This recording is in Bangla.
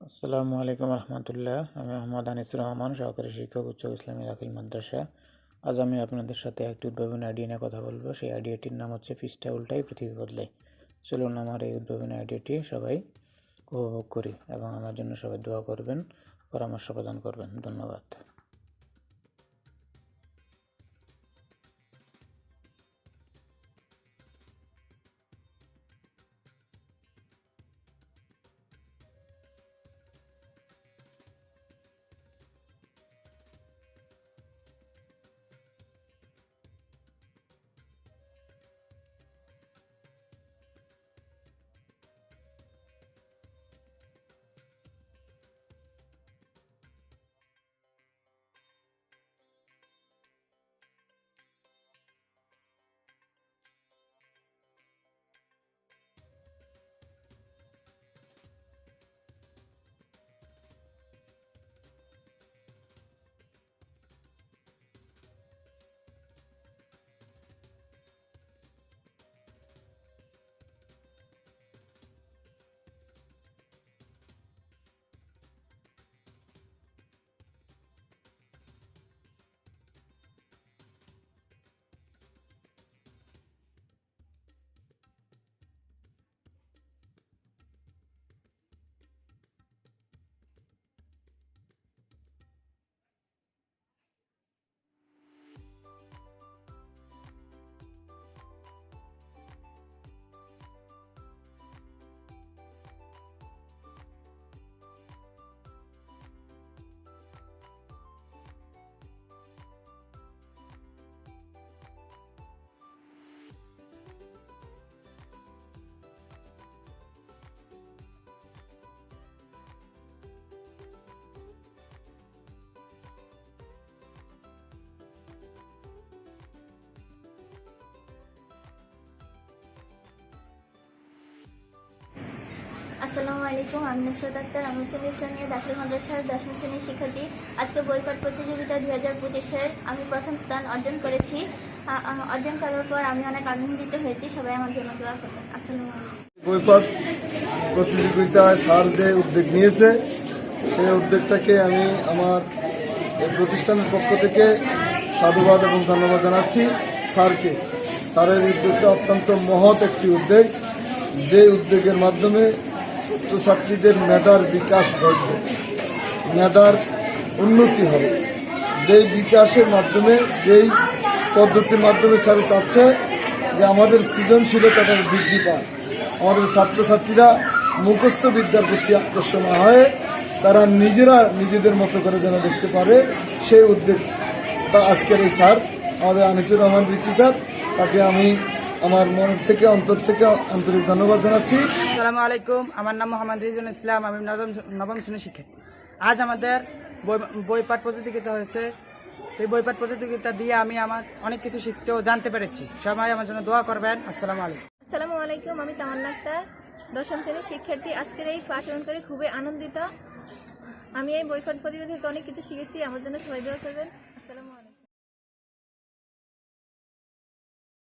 আসসালামু আলাইকুম রহমতুল্লাহ। আমি মোহাম্মদ আনিসুর রহমান, সহকারী শিক্ষক, উচ্চ ইসলামী দাখিল মাদ্রাসা। আজ আমি আপনাদের সাথে একটি উদ্ভাবনী আইডিয়া নিয়ে কথা বলবো। সেই আইডিয়াটির নাম হচ্ছে পৃষ্ঠা উল্টাই পৃথিবী বদলাই। চলুন আমার এই উদ্ভাবনী আইডিয়াটি সবাই উপভোগ করি এবং আমার জন্য সবাই দোয়া করবেন, পরামর্শ প্রদান করবেন। ধন্যবাদ। আসসালামু আলাইকুম। আমি নুসরাত আক্তার। আমি উচ্চ ইসলামিয়া দাখিল মাদ্রাসার 10ম শ্রেণীর শিক্ষার্থী। আজকে বইপাঠ প্রতিযোগিতা 2025-এর আমি প্রথম স্থান অর্জন করেছি। অর্জন করার পর আমি অনেক আনন্দিত হয়েছি। সবাই আমার জন্য দোয়া করবেন। আসসালামু আলাইকুম। বইপাঠ প্রতিযোগিতায় স্যার যে উদ্যোগ নিয়েছে সেই উদ্যোগটাকে আমি আমার এই প্রতিষ্ঠানের পক্ষ থেকে সাধুবাদ এবং ধন্যবাদ জানাচ্ছি স্যারকে। স্যারের উদ্যোগটা অত্যন্ত মহৎ একটি উদ্যোগ, যে উদ্যোগের মাধ্যমে ছাত্রছাত্রীদের মেধার বিকাশ ঘটবে, মেধার উন্নতি হবে। যেই বিকাশের মাধ্যমে, যেই পদ্ধতির মাধ্যমে স্যার চাচ্ছে যে আমাদের সৃজনশীলতাটা বৃদ্ধি পায়, আমাদের ছাত্রছাত্রীরা মুখস্থ বিদ্যার প্রতি আকর্ষণ হয়ে তারা নিজেরা নিজেদের মতো করে যেন দেখতে পারে, সেই উদ্যোগটা আজকের এই স্যার আমাদের আনিসুর রহমান রিচি স্যার, তাকে আমি আমার মন থেকে অন্তর থেকে আন্তরিক ধন্যবাদ জানাচ্ছি। আসসালামু আলাইকুম। আমার নাম মোহাম্মদ রিজুল ইসলাম। আমি নবম শ্রেণীর শিক্ষার্থী। আজ আমাদের বইপাঠ প্রতিযোগিতা হয়েছে। এই বইপাঠ প্রতিযোগিতা দিয়ে আমি আমার অনেক কিছু শিখতে ও জানতে পেরেছি। সবাই আমার জন্য দোয়া করবেন। আসসালামু আলাইকুম। আসসালামু আলাইকুম। আমি তামান্না আক্তার, 10ম শ্রেণীর শিক্ষার্থী। আজকের এই পাঠ করে খুবই আনন্দিত। আমি এই বইপাঠ প্রতিযোগিতা থেকে অনেক কিছু শিখেছি। আমার জন্য সবাই দোয়া করবেন। আসসালামু আলাইকুম।